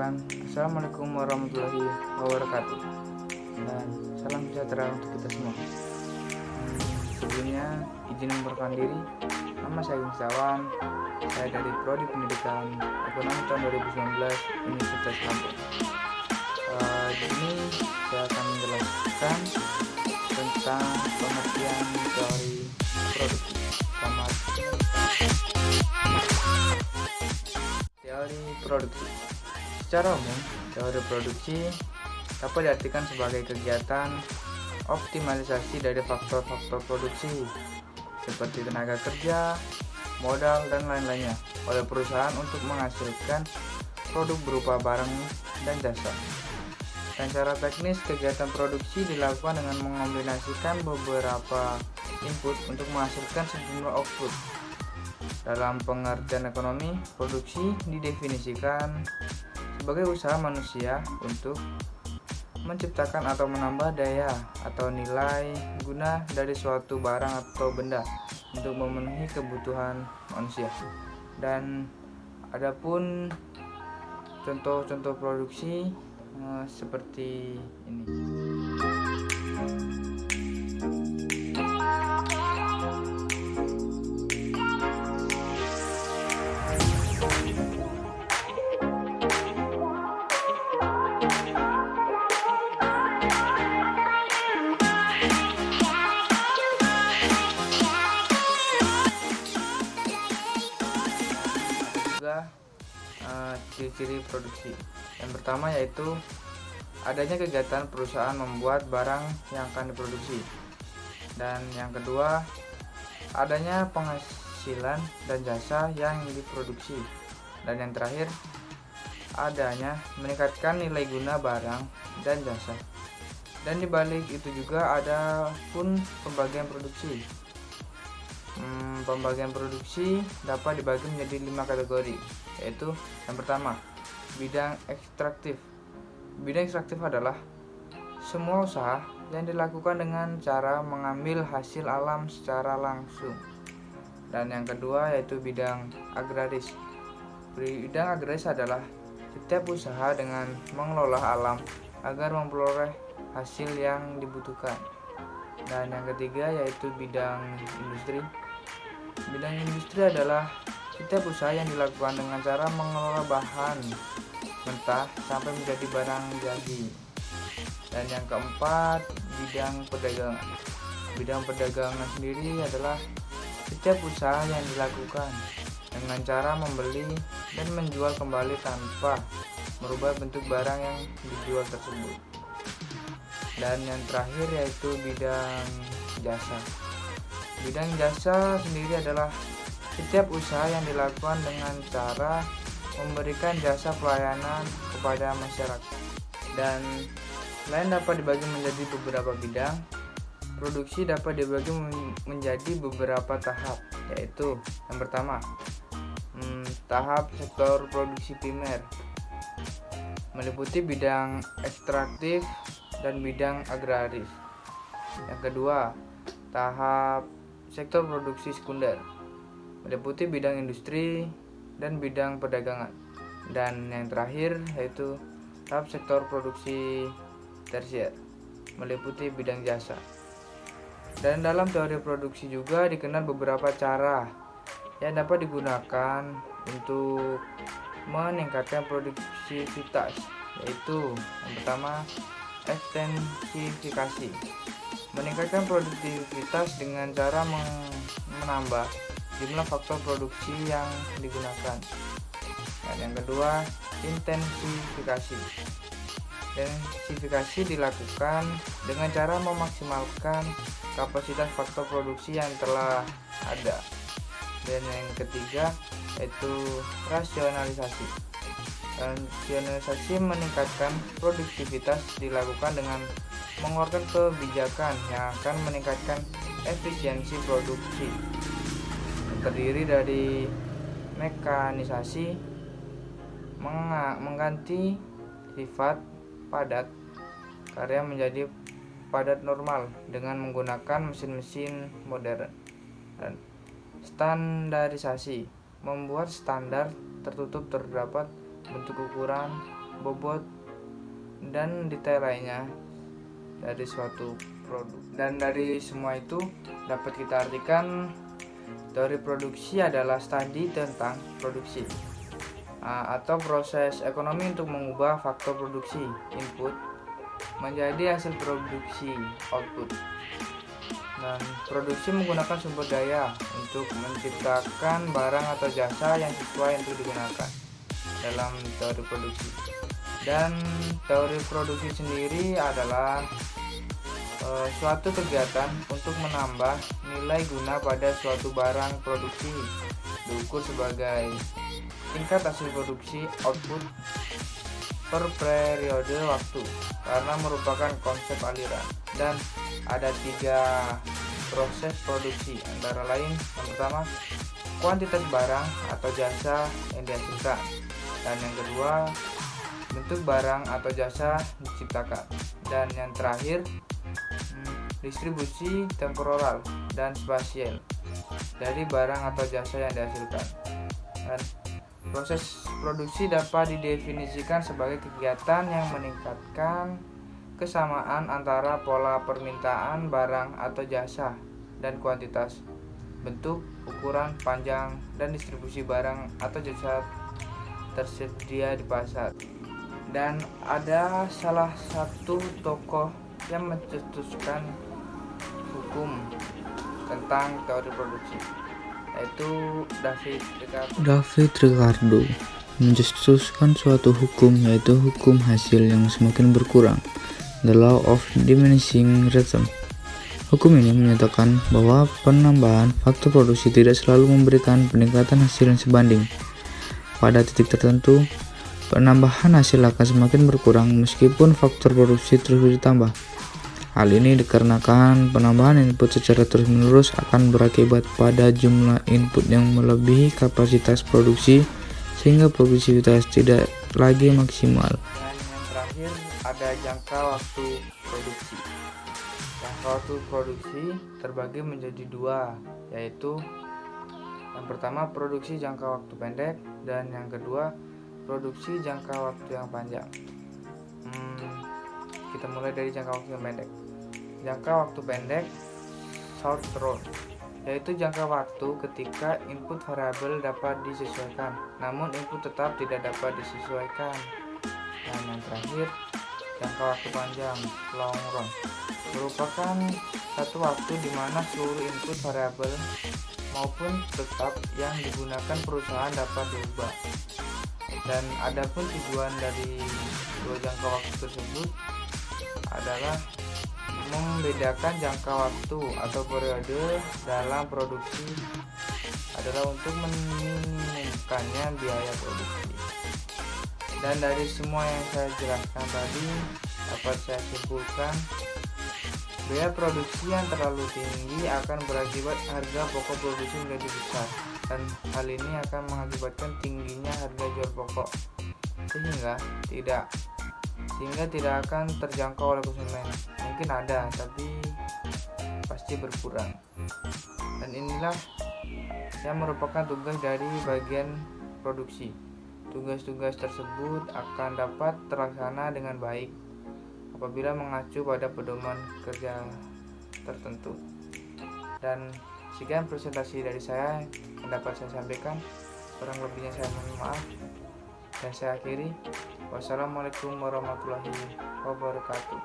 perkenalkan, Assalamualaikum warahmatullahi wabarakatuh, dan salam sejahtera untuk kita semua. Sebelumnya, izin memperkenalkan diri. Nama saya Gustawan. Saya dari Prodi Pendidikan Ekonomi tahun 2019 Universitas Lampung. Di sini saya akan menjelaskan tentang pengertian teori produksi. Selamat teori produksi. Secara umum, teori produksi dapat diartikan sebagai kegiatan optimalisasi dari faktor-faktor produksi seperti tenaga kerja, modal, dan lain-lainnya oleh perusahaan untuk menghasilkan produk berupa barang dan jasa. Dan secara teknis, kegiatan produksi dilakukan dengan mengombinasikan beberapa input untuk menghasilkan sejumlah output. Dalam pengertian ekonomi, produksi didefinisikan sebagai usaha manusia untuk menciptakan atau menambah daya atau nilai guna dari suatu barang atau benda untuk memenuhi kebutuhan manusia. Dan adapun contoh-contoh produksi seperti ini. Ciri-ciri produksi. Yang pertama yaitu adanya kegiatan perusahaan membuat barang yang akan diproduksi. Dan yang kedua, adanya penghasilan dan jasa yang diproduksi. Dan yang terakhir, adanya meningkatkan nilai guna barang dan jasa. Dan dibalik itu juga ada pun pembagian produksi. Pembagian produksi dapat dibagi menjadi 5 kategori, yaitu yang pertama, bidang ekstraktif. Bidang ekstraktif adalah semua usaha yang dilakukan dengan cara mengambil hasil alam secara langsung. Dan yang kedua yaitu bidang agraris. Bidang agraris adalah setiap usaha dengan mengelola alam agar memperoleh hasil yang dibutuhkan. Dan yang ketiga yaitu bidang industri. Bidang industri adalah setiap usaha yang dilakukan dengan cara mengelola bahan mentah sampai menjadi barang jadi. Dan yang keempat, bidang perdagangan. Bidang perdagangan sendiri adalah setiap usaha yang dilakukan dengan cara membeli dan menjual kembali tanpa merubah bentuk barang yang dijual tersebut. Dan yang terakhir yaitu bidang jasa. Bidang jasa sendiri adalah setiap usaha yang dilakukan dengan cara memberikan jasa pelayanan kepada masyarakat. Dan selain dapat dibagi menjadi beberapa bidang, produksi dapat dibagi menjadi beberapa tahap, yaitu yang pertama, tahap sektor produksi primer, meliputi bidang ekstraktif dan bidang agraris. Yang kedua, tahap sektor produksi sekunder, meliputi bidang industri dan bidang perdagangan. Dan yang terakhir yaitu tahap sektor produksi tersier, meliputi bidang jasa. Dan dalam teori produksi juga dikenal beberapa cara yang dapat digunakan untuk meningkatkan produktivitas, yaitu yang pertama, ekstensifikasi. Meningkatkan produktivitas dengan cara menambah jumlah faktor produksi yang digunakan. Dan yang kedua, intensifikasi. Intensifikasi dilakukan dengan cara memaksimalkan kapasitas faktor produksi yang telah ada. Dan yang ketiga yaitu rasionalisasi. Rasionalisasi meningkatkan produktivitas dilakukan dengan mengeluarkan kebijakan yang akan meningkatkan efisiensi produksi. Terdiri dari mekanisasi, mengganti sifat padat karya menjadi padat normal dengan menggunakan mesin-mesin modern. Dan standarisasi, membuat standar tertutup terdapat bentuk ukuran bobot, dan detail lainnya dari suatu produk. Dan dari semua itu dapat kita artikan teori produksi adalah studi tentang produksi atau proses ekonomi untuk mengubah faktor produksi input menjadi hasil produksi output. Dan produksi menggunakan sumber daya untuk menciptakan barang atau jasa yang sesuai untuk digunakan dalam teori produksi. Dan teori produksi sendiri adalah suatu kegiatan untuk menambah nilai guna pada suatu barang produksi diukur sebagai tingkat hasil produksi output per periode waktu karena merupakan konsep aliran. Dan ada 3 proses produksi, antara lain yang pertama kuantitas barang atau jasa yang dihasilkan, dan yang kedua bentuk barang atau jasa diciptakan, dan yang terakhir distribusi temporal dan spasial dari barang atau jasa yang dihasilkan. Dan proses produksi dapat didefinisikan sebagai kegiatan yang meningkatkan kesamaan antara pola permintaan barang atau jasa dan kuantitas, bentuk, ukuran, panjang, dan distribusi barang atau jasa tersedia di pasar. Dan ada salah satu tokoh yang mencetuskan hukum tentang teori produksi, yaitu David Ricardo mencetuskan suatu hukum, yaitu hukum hasil yang semakin berkurang, the law of diminishing return. Hukum ini menyatakan bahwa penambahan faktor produksi tidak selalu memberikan peningkatan hasil yang sebanding. Pada titik tertentu, penambahan hasil akan semakin berkurang meskipun faktor produksi terus ditambah. Hal ini dikarenakan penambahan input secara terus-menerus akan berakibat pada jumlah input yang melebihi kapasitas produksi sehingga produktivitas tidak lagi maksimal. Dan yang terakhir ada jangka waktu produksi. Jangka waktu produksi terbagi menjadi 2, yaitu yang pertama produksi jangka waktu pendek dan yang kedua produksi jangka waktu yang panjang. Kita mulai dari jangka waktu yang pendek. Jangka waktu pendek short run, yaitu jangka waktu ketika input variabel dapat disesuaikan namun input tetap tidak dapat disesuaikan. Dan yang terakhir jangka waktu panjang long run, merupakan satu waktu di mana seluruh input variabel maupun tetap yang digunakan perusahaan dapat diubah. Dan adapun tujuan dari 2 jangka waktu tersebut adalah membedakan jangka waktu atau periode dalam produksi adalah untuk meminimumkannya biaya produksi. Dan dari semua yang saya jelaskan tadi dapat saya simpulkan biaya produksi yang terlalu tinggi akan berakibat harga pokok produksi menjadi besar, dan hal ini akan mengakibatkan tingginya harga jual pokok sehingga tidak akan terjangkau oleh konsumen. Mungkin ada, tapi pasti berkurang. Dan inilah yang merupakan tugas dari bagian produksi. Tugas-tugas tersebut akan dapat terlaksana dengan baik apabila mengacu pada pedoman kerja tertentu. Dan sekian presentasi dari saya yang dapat saya sampaikan. Kurang lebihnya saya mohon maaf. Dan saya akhiri. Wassalamualaikum warahmatullahi wabarakatuh.